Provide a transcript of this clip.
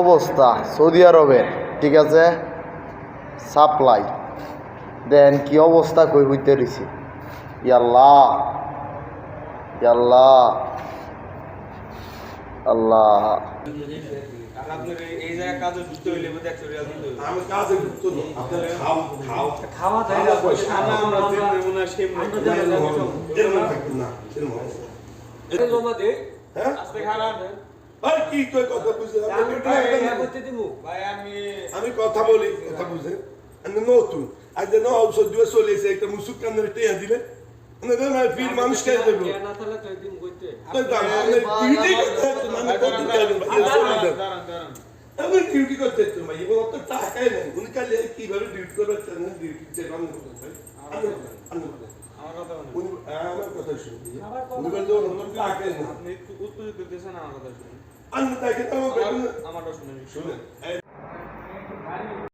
অবস্থা সৌদি আরবের, ঠিক আছে, সাপ্লাই দেন কি অবস্থা কই হইতে রইছে। ইয়াল্লাহ ইয়াল্লাহ আল্লাহ। এই জায়গায় কাজে ঢুকতে হইলে বোধ 100 রিয়াল দিতে হইবে। আমি কাজে ঢুকতে না, আপনারা খাওয়া তাই না পয়সা আমরা দেখব মনে হয় সেম এরকম থাকবেন না, এরকম হবে। এটা জমা দে হ্যাঁ? আস্তে খারাপ ভাই কি কই কথা বুঝে আমি টাকা করতে দিব ভাই আমি কথা বলি, কথা বুঝে আমি নতুন আজ যেন ঔষধ দিয়ে চলেছে একটা মুসুক কানের টেয়া দিলে না দেন আর ফির মানুষ কে দেব না তাহলে তো দিন কইতে তো দাম আমি ডিউটি করতে না আমি কত দেব দাঁড়ান আমি ডিউটি করতে তো ভাই এগুলো তো টাকাই নেই উনি কালে কিভাবে ডিউটি করবে না ডিউটি যে আমি করতে ভাই আমার কথা বলেন উনি আমার কথা শুনুন উনি বলতে ওনার টাকাই নেই আপনি উত্তর দিতেছেন আমার কথা শুনুন আমি তাকে তো আমারটা শুনুন শুনেন